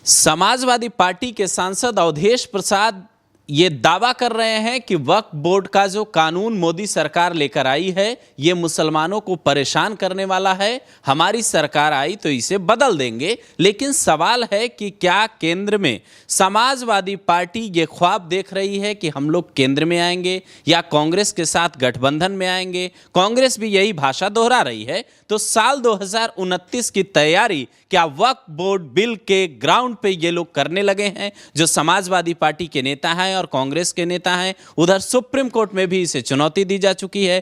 Samajwadi party के सांसद अवधेश प्रसाद ये दावा कर रहे हैं कि वक्फ बोर्ड का जो कानून मोदी सरकार लेकर आई है ये मुसलमानों को परेशान करने वाला है। हमारी सरकार आई तो इसे बदल देंगे। लेकिन सवाल है कि क्या केंद्र में समाजवादी पार्टी ये ख्वाब देख रही है कि हम लोग केंद्र में आएंगे या कांग्रेस के साथ गठबंधन में आएंगे। कांग्रेस भी यही भाषा दोहरा रही है। तो साल 2029 की तैयारी क्या वक्फ बोर्ड बिल के ग्राउंड पे ये लोग करने लगे हैं। जो समाजवादी पार्टी के नेता हैं और कांग्रेस के नेता हैं, उधर सुप्रीम कोर्ट में भी इसे चुनौती दी जा चुकी है।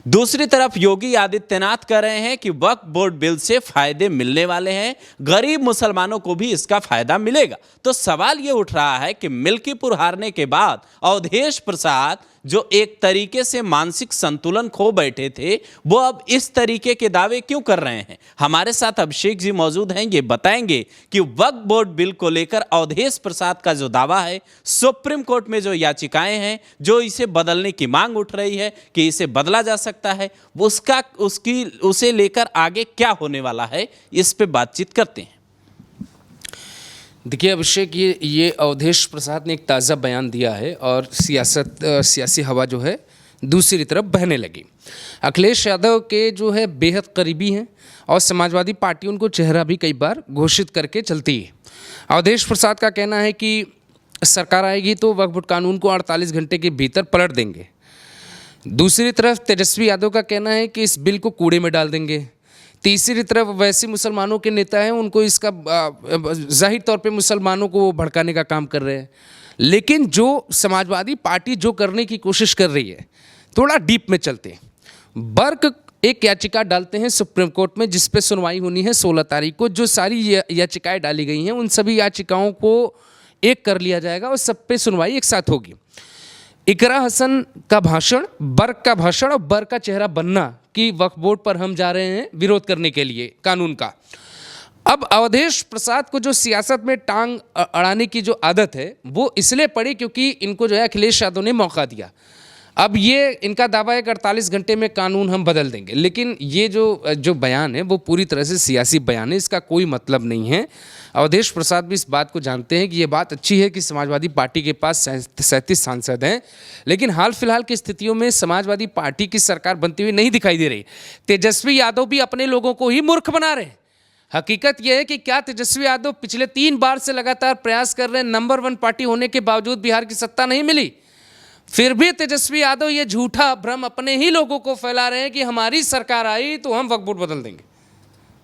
दूसरी तरफ योगी आदित्यनाथ कह रहे हैं कि वक्फ बोर्ड बिल से फायदे मिलने वाले हैं, गरीब मुसलमानों को भी इसका फायदा मिलेगा। तो सवाल ये उठ रहा है कि मिल्कीपुर हारने के बाद अवधेश प्रसाद जो एक तरीके से मानसिक संतुलन खो बैठे थे, वो अब इस तरीके के दावे क्यों कर रहे हैं। हमारे साथ अभिषेक जी मौजूद हैं, ये बताएंगे कि वक्फ बोर्ड बिल को लेकर अवधेश प्रसाद का जो दावा है, सुप्रीम कोर्ट में जो याचिकाएं हैं, जो इसे बदलने की मांग उठ रही है कि इसे बदला जा सकता है, उसे लेकर आगे क्या होने वाला है, इस पे बातचीत करते हैं। देखिए अभिषेक, ये अवधेश प्रसाद ने एक ताज़ा बयान दिया है और सियासी हवा जो है दूसरी तरफ बहने लगी। अखिलेश यादव के जो है बेहद करीबी हैं और समाजवादी पार्टी उनको चेहरा भी कई बार घोषित करके चलती है। अवधेश प्रसाद का कहना है कि सरकार आएगी तो वक्फ बोर्ड कानून को 48 घंटे के भीतर पलट देंगे। दूसरी तरफ तेजस्वी यादव का कहना है कि इस बिल को कूड़े में डाल देंगे। तीसरी तरफ वैसे मुसलमानों के नेता हैं, उनको इसका जाहिर तौर पे मुसलमानों को भड़काने का काम कर रहे हैं। लेकिन जो समाजवादी पार्टी जो करने की कोशिश कर रही है, थोड़ा डीप में चलते हैं। बर्क एक याचिका डालते हैं सुप्रीम कोर्ट में, जिस पे सुनवाई होनी है 16 तारीख को। जो सारी याचिकाएं डाली गई हैं उन सभी याचिकाओं को एक कर लिया जाएगा और सब पे सुनवाई एक साथ होगी। इकरा हसन का भाषण, बर्क का भाषण और बर्क का चेहरा बनना कि वक्फ बोर्ड पर हम जा रहे हैं विरोध करने के लिए कानून का। अब अवधेश प्रसाद को जो सियासत में टांग अड़ाने की जो आदत है वो इसलिए पड़ी क्योंकि इनको जो है अखिलेश यादव ने मौका दिया। अब ये इनका दावा है कि 48 घंटे में कानून हम बदल देंगे। लेकिन ये जो बयान है वो पूरी तरह से सियासी बयान है, इसका कोई मतलब नहीं है। अवधेश प्रसाद भी इस बात को जानते हैं कि ये बात अच्छी है कि समाजवादी पार्टी के पास 37 सांसद हैं, लेकिन हाल फिलहाल की स्थितियों में समाजवादी पार्टी की सरकार बनती हुई नहीं दिखाई दे रही। तेजस्वी यादव भी अपने लोगों को ही मूर्ख बना रहे हैं। हकीकत यह है कि क्या तेजस्वी यादव पिछले 3 बार से लगातार प्रयास कर रहे हैं, नंबर 1 पार्टी होने के बावजूद बिहार की सत्ता नहीं मिली, फिर भी तेजस्वी यादव ये झूठा भ्रम अपने ही लोगों को फैला रहे हैं कि हमारी सरकार आई तो हम वक्फ बोर्ड बदल देंगे।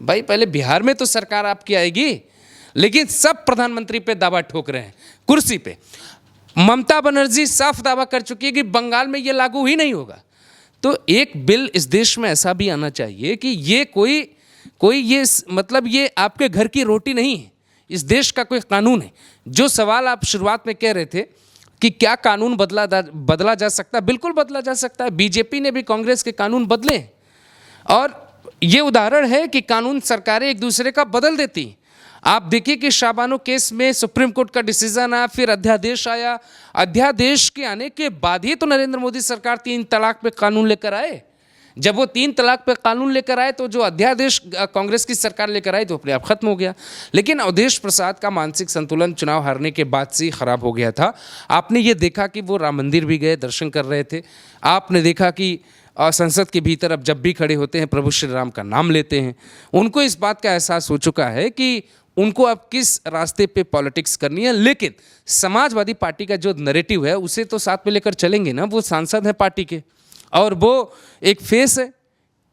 भाई पहले बिहार में तो सरकार आपकी आएगी, लेकिन सब प्रधानमंत्री पे दावा ठोक रहे हैं कुर्सी पे। ममता बनर्जी साफ दावा कर चुकी है कि बंगाल में ये लागू ही नहीं होगा। तो एक बिल इस देश में ऐसा भी आना चाहिए कि ये कोई ये मतलब ये आपके घर की रोटी नहीं है, इस देश का कोई कानून है। जो सवाल आप शुरुआत में कह रहे थे कि क्या कानून बदला जा सकता है, बिल्कुल बदला जा सकता है। बीजेपी ने भी कांग्रेस के कानून बदले और ये उदाहरण है कि कानून सरकारें एक दूसरे का बदल देती। आप देखिए कि शाबानो केस में सुप्रीम कोर्ट का डिसीजन आया, फिर अध्यादेश आया। अध्यादेश के आने के बाद ही तो नरेंद्र मोदी सरकार 3 तलाक पे कानून लेकर आए। जब वो 3 तलाक पे कानून लेकर आए तो जो अध्यादेश कांग्रेस की सरकार लेकर आई तो अपने आप खत्म हो गया। लेकिन अवधेश प्रसाद का मानसिक संतुलन चुनाव हारने के बाद से ही खराब हो गया था। आपने ये देखा कि वो राम मंदिर भी गए, दर्शन कर रहे थे। आपने देखा कि संसद के भीतर अब जब भी खड़े होते हैं प्रभु श्री राम का नाम लेते हैं। उनको इस बात का एहसास हो चुका है कि उनको अब किस रास्ते पे पॉलिटिक्स करनी है। लेकिन समाजवादी पार्टी का जो नैरेटिव है उसे तो साथ में लेकर चलेंगे ना। वो सांसद हैं पार्टी के और वो एक फेस है,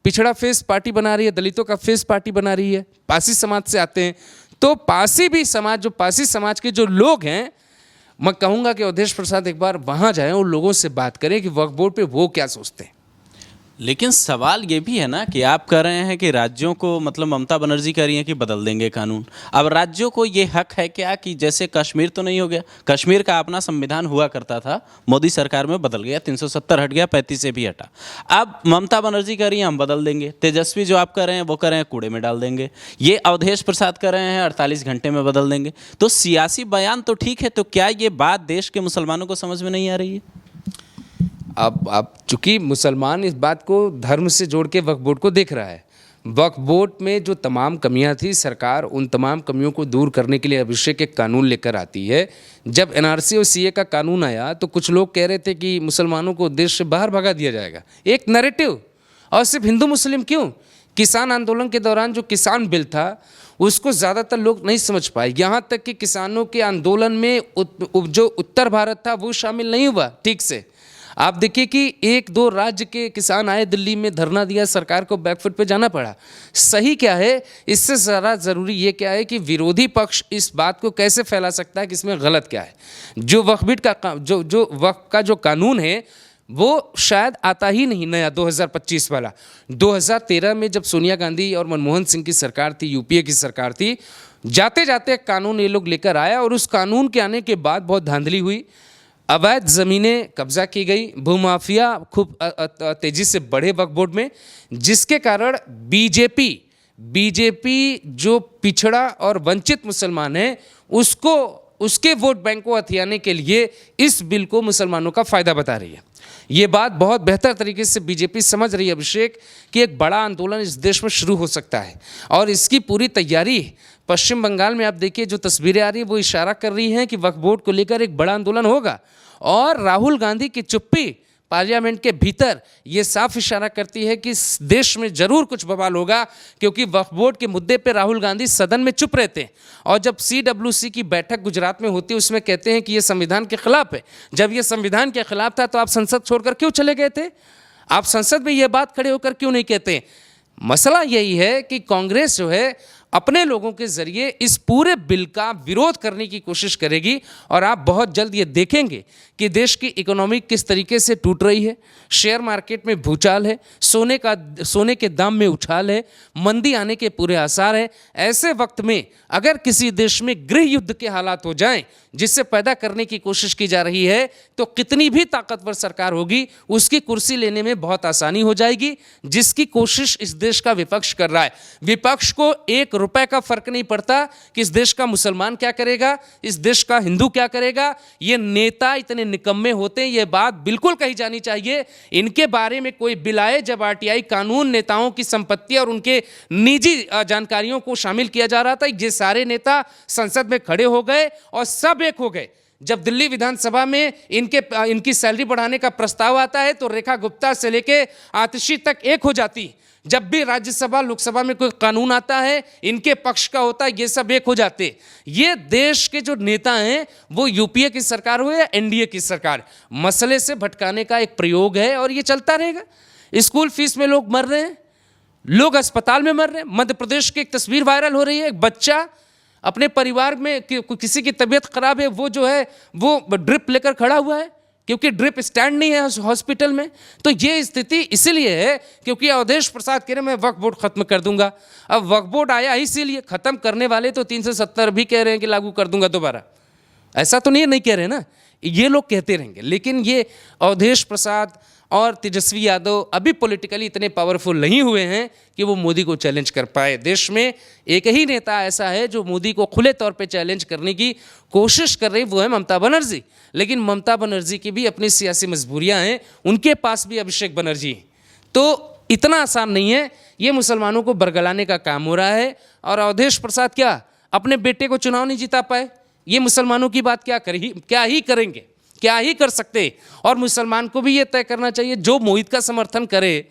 पिछड़ा फेस पार्टी बना रही है, दलितों का फेस पार्टी बना रही है। पासी समाज से आते हैं तो पासी समाज के जो लोग हैं, मैं कहूँगा कि अवधेश प्रसाद एक बार वहाँ जाएं और लोगों से बात करें कि वक्फ बोर्ड पे वो क्या सोचते हैं। लेकिन सवाल ये भी है ना कि आप कह रहे हैं कि राज्यों को, मतलब ममता बनर्जी कह रही हैं कि बदल देंगे कानून। अब राज्यों को ये हक है क्या कि जैसे कश्मीर तो नहीं हो गया, कश्मीर का अपना संविधान हुआ करता था, मोदी सरकार में बदल गया, 370 हट गया, 35 से भी हटा। अब ममता बनर्जी कह रही हैं हम बदल देंगे। तेजस्वी जो आप कह रहे हैं वो कह रहे हैं कूड़े में डाल देंगे। ये अवधेश प्रसाद कह रहे हैं 48 घंटे में बदल देंगे। तो सियासी बयान तो ठीक है, तो क्या ये बात देश के मुसलमानों को समझ में नहीं आ रही है? अब चूंकि मुसलमान इस बात को धर्म से जोड़ के वक्फ बोर्ड को देख रहा है, वक्फ बोर्ड में जो तमाम कमियां थी, सरकार उन तमाम कमियों को दूर करने के लिए अभिषेक एक कानून लेकर आती है। जब एनआरसी और सीए का कानून आया तो कुछ लोग कह रहे थे कि मुसलमानों को देश से बाहर भगा दिया जाएगा, एक नैरेटिव। और सिर्फ हिंदू मुस्लिम क्यों, किसान आंदोलन के दौरान जो किसान बिल था उसको ज़्यादातर लोग नहीं समझ पाए, यहाँ तक कि किसानों के आंदोलन में जो उत्तर भारत था वो शामिल नहीं हुआ ठीक से। आप देखिए कि एक दो राज्य के किसान आए, दिल्ली में धरना दिया, सरकार को बैकफुट पे जाना पड़ा। सही क्या है, इससे ज़्यादा ज़रूरी ये क्या है कि विरोधी पक्ष इस बात को कैसे फैला सकता है कि इसमें गलत क्या है। जो वक्फ का जो कानून है वो शायद आता ही नहीं नया 2025 वाला। 2013 में जब सोनिया गांधी और मनमोहन सिंह की सरकार थी, यूपीए की सरकार थी, जाते जाते कानून ये लोग लेकर आया और उस कानून के आने के बाद बहुत धांधली हुई, अवैध ज़मीनें कब्जा की गई, भूमाफिया खूब तेज़ी से बढ़े वक्फ बोर्ड में, जिसके कारण बीजेपी जो पिछड़ा और वंचित मुसलमान है उसके वोट बैंक को हथियाने के लिए इस बिल को मुसलमानों का फ़ायदा बता रही है। ये बात बहुत बेहतर तरीके से बीजेपी समझ रही है अभिषेक कि एक बड़ा आंदोलन इस देश में शुरू हो सकता है और इसकी पूरी तैयारी पश्चिम बंगाल में आप देखिए जो तस्वीरें आ रही है वो इशारा कर रही हैं कि वक्फ बोर्ड को लेकर एक बड़ा आंदोलन होगा। और राहुल गांधी की चुप्पी पार्लियामेंट के भीतर ये साफ इशारा करती है कि इस देश में जरूर कुछ बवाल होगा, क्योंकि वक्फ बोर्ड के मुद्दे पे राहुल गांधी सदन में चुप रहते हैं और जब CWC की बैठक गुजरात में होती है उसमें कहते हैं कि ये संविधान के खिलाफ है। जब ये संविधान के खिलाफ था तो आप संसद छोड़कर क्यों चले गए थे? आप संसद में ये बात खड़े होकर क्यों नहीं कहते? मसला यही है कि कांग्रेस जो है अपने लोगों के जरिए इस पूरे बिल का विरोध करने की कोशिश करेगी और आप बहुत जल्द ये देखेंगे कि देश की इकोनॉमी किस तरीके से टूट रही है, शेयर मार्केट में भूचाल है, सोने के दाम में उछाल है, मंदी आने के पूरे आसार हैं। ऐसे वक्त में अगर किसी देश में गृह युद्ध के हालात हो जाएं जिससे पैदा करने की कोशिश की जा रही है तो कितनी भी ताकतवर सरकार होगी उसकी कुर्सी लेने में बहुत आसानी हो जाएगी, जिसकी कोशिश इस देश का विपक्ष कर रहा है। विपक्ष को ₹1 का फर्क नहीं पड़ता कि इस देश का मुसलमान क्या करेगा, इस देश का हिंदू क्या करेगा। ये नेता इतने निकम्मे होते हैं, ये बात बिल्कुल कही जानी चाहिए। इनके बारे में कोई बिल आए जब RTI कानून नेताओं की संपत्ति और उनके निजी जानकारियों को शामिल किया जा रहा था, ये सारे नेता संसद में खड़े हो गए और सब एक हो गए। जब दिल्ली विधानसभा में इनकी सैलरी बढ़ाने का प्रस्ताव आता है तो रेखा गुप्ता से लेके आतिशी तक एक हो जाती। जब भी राज्यसभा लोकसभा में कोई कानून आता है इनके पक्ष का होता है, ये सब एक हो जाते। ये देश के जो नेता हैं वो यूपीए की सरकार हो या एनडीए की सरकार, मसले से भटकाने का एक प्रयोग है और ये चलता रहेगा। स्कूल फीस में लोग मर रहे हैं, लोग अस्पताल में मर रहे हैं। मध्य प्रदेश की एक तस्वीर वायरल हो रही है, एक बच्चा अपने परिवार में किसी की तबीयत खराब है, वो जो है वो ड्रिप लेकर खड़ा हुआ है क्योंकि ड्रिप स्टैंड नहीं है हॉस्पिटल में। तो ये स्थिति इसीलिए है क्योंकि अवधेश प्रसाद कह रहे मैं वक्फ बोर्ड खत्म कर दूंगा। अब वक्फ बोर्ड आया इसीलिए, खत्म करने वाले तो 370 भी कह रहे हैं कि लागू कर दूंगा दोबारा। ऐसा तो नहीं कह रहे ना, ये लोग कहते रहेंगे। लेकिन ये अवधेश प्रसाद और तेजस्वी यादव अभी पॉलिटिकली इतने पावरफुल नहीं हुए हैं कि वो मोदी को चैलेंज कर पाए। देश में एक ही नेता ऐसा है जो मोदी को खुले तौर पे चैलेंज करने की कोशिश कर रही, वो है ममता बनर्जी। लेकिन ममता बनर्जी की भी अपनी सियासी मजबूरियां हैं, उनके पास भी अभिषेक बनर्जी हैं। तो इतना आसान नहीं है, ये मुसलमानों को बरगलाने का काम हो रहा है। और अवधेश प्रसाद क्या अपने बेटे को चुनाव नहीं जिता पाए, ये मुसलमानों की बात क्या ही करेंगे, क्या ही कर सकते। और मुसलमान को भी ये तय करना चाहिए, जो मोहित का समर्थन करे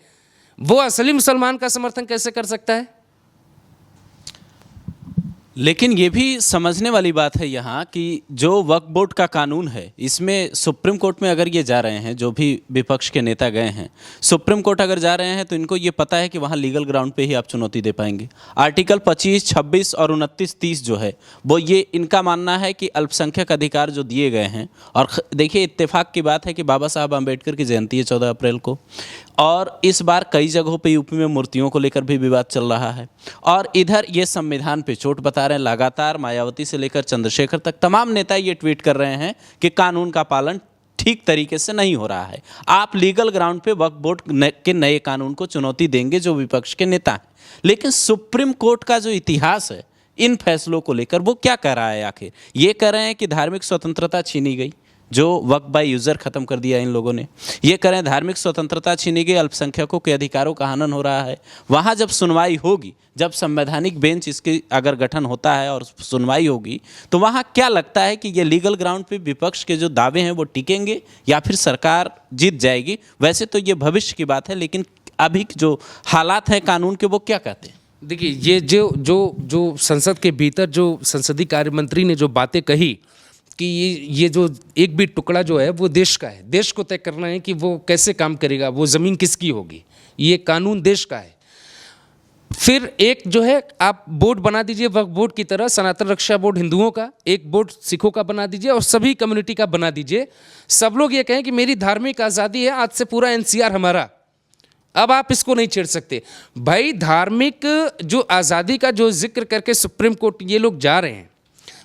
वो असली मुसलमान का समर्थन कैसे कर सकता है। लेकिन ये भी समझने वाली बात है यहाँ कि जो वक्फ बोर्ड का कानून है इसमें सुप्रीम कोर्ट में अगर ये जा रहे हैं, जो भी विपक्ष के नेता गए हैं सुप्रीम कोर्ट अगर जा रहे हैं तो इनको ये पता है कि वहाँ लीगल ग्राउंड पे ही आप चुनौती दे पाएंगे। आर्टिकल 25, 26 और 29, 30 जो है वो ये इनका मानना है कि अल्पसंख्यक अधिकार जो दिए गए हैं। और देखिए इत्तेफाक की बात है कि बाबा साहब आम्बेडकर की जयंती है 14 अप्रैल को, और इस बार कई जगहों पे यूपी में मूर्तियों को लेकर भी विवाद चल रहा है। और इधर ये संविधान पे चोट बता रहे हैं। लगातार मायावती से लेकर चंद्रशेखर तक तमाम नेता ये ट्वीट कर रहे हैं कि कानून का पालन ठीक तरीके से नहीं हो रहा है। आप लीगल ग्राउंड पे वक्फ बोर्ड के नए कानून को चुनौती देंगे जो विपक्ष के नेता हैं। लेकिन सुप्रीम कोर्ट का जो इतिहास है इन फैसलों को लेकर वो क्या कह रहा है आखिर? ये कह रहे हैं कि धार्मिक स्वतंत्रता छीनी गई, जो वक्फ बाय यूज़र ख़त्म कर दिया इन लोगों ने, ये करें धार्मिक स्वतंत्रता छीनी गई, अल्पसंख्यकों के अधिकारों का हनन हो रहा है। वहाँ जब सुनवाई होगी, जब संवैधानिक बेंच इसकी अगर गठन होता है और सुनवाई होगी, तो वहाँ क्या लगता है कि ये लीगल ग्राउंड पे विपक्ष के जो दावे हैं वो टिकेंगे या फिर सरकार जीत जाएगी? वैसे तो ये भविष्य की बात है, लेकिन अभी जो हालात हैं कानून के वो क्या कहते हैं? देखिए, ये जो संसद के भीतर जो संसदीय कार्य मंत्री ने जो बातें कही कि ये जो एक भी टुकड़ा जो है वो देश का है, देश को तय करना है कि वो कैसे काम करेगा, वो ज़मीन किसकी होगी, ये कानून देश का है। फिर एक जो है आप बोर्ड बना दीजिए वक्फ बोर्ड की तरह, सनातन रक्षा बोर्ड हिंदुओं का, एक बोर्ड सिखों का बना दीजिए और सभी कम्युनिटी का बना दीजिए। सब लोग ये कहें कि मेरी धार्मिक आज़ादी है, आज से पूरा एनसीआर हमारा, अब आप इसको नहीं छेड़ सकते। भाई, धार्मिक जो आज़ादी का जो जिक्र करके सुप्रीम कोर्ट ये लोग जा रहे हैं,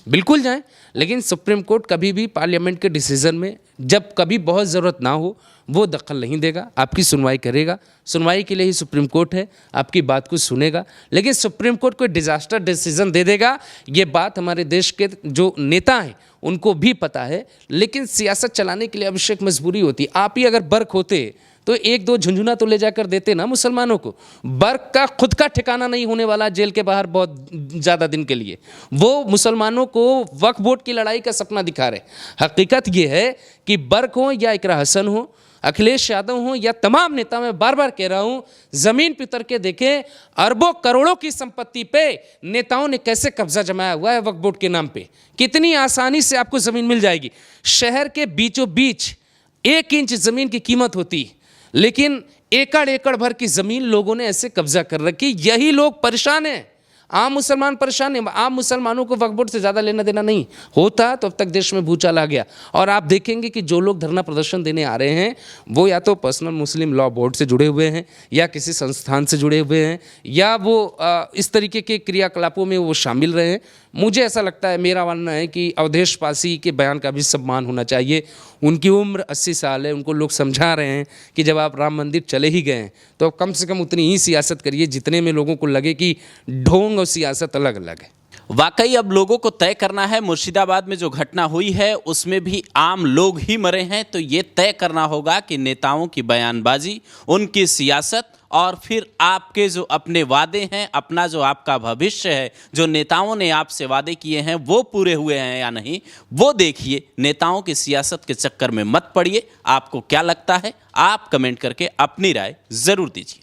बिल्कुल जाएं, लेकिन सुप्रीम कोर्ट कभी भी पार्लियामेंट के डिसीजन में जब कभी बहुत ज़रूरत ना हो वो दखल नहीं देगा, आपकी सुनवाई करेगा। सुनवाई के लिए ही सुप्रीम कोर्ट है, आपकी बात को सुनेगा। लेकिन सुप्रीम कोर्ट कोई डिजास्टर डिसीजन दे देगा, ये बात हमारे देश के जो नेता हैं उनको भी पता है। लेकिन सियासत चलाने के लिए आवश्यक मजबूरी होती है। आप ही अगर बर्क होते तो एक दो झुंझुना तो ले जाकर देते ना मुसलमानों को। बर्क का खुद का ठिकाना नहीं होने वाला जेल के बाहर बहुत ज़्यादा दिन के लिए, वो मुसलमानों को वक्फ बोर्ड की लड़ाई का सपना दिखा रहे। हकीकत ये है कि बर्क हो या इकरा हसन हो, अखिलेश यादव हो या तमाम नेता, मैं बार बार कह रहा हूं, जमीन पे उतर के देखें, अरबों करोड़ों की संपत्ति पे नेताओं ने कैसे कब्जा जमाया हुआ है वक्फ बोर्ड के नाम पे। कितनी आसानी से आपको जमीन मिल जाएगी। शहर के बीचों बीच 1 इंच जमीन की कीमत होती, लेकिन एकड़ एकड़ भर की जमीन लोगों ने ऐसे कब्जा कर रखी। यही लोग परेशान हैं, आम मुसलमान परेशान है। आम मुसलमानों को वक्फ बोर्ड से ज़्यादा लेना देना नहीं होता तो अब तक देश में भूचाल आ गया। और आप देखेंगे कि जो लोग धरना प्रदर्शन देने आ रहे हैं वो या तो पर्सनल मुस्लिम लॉ बोर्ड से जुड़े हुए हैं, या किसी संस्थान से जुड़े हुए हैं, या वो इस तरीके के क्रियाकलापों में वो शामिल रहे हैं। मुझे ऐसा लगता है, मेरा मानना है कि अवधेश पासी के बयान का भी सम्मान होना चाहिए। उनकी उम्र 80 साल है, उनको लोग समझा रहे हैं कि जब आप राम मंदिर चले ही गए हैं तो कम से कम उतनी ही सियासत करिए जितने में लोगों को लगे कि ढोंग और सियासत अलग अलग है। वाकई अब लोगों को तय करना है। मुर्शिदाबाद में जो घटना हुई है उसमें भी आम लोग ही मरे हैं, तो ये तय करना होगा कि नेताओं की बयानबाजी, उनकी सियासत और फिर आपके जो अपने वादे हैं, अपना जो आपका भविष्य है, जो नेताओं ने आपसे वादे किए हैं वो पूरे हुए हैं या नहीं, वो देखिए। नेताओं की सियासत के चक्कर में मत पड़िए। आपको क्या लगता है, आप कमेंट करके अपनी राय ज़रूर दीजिए।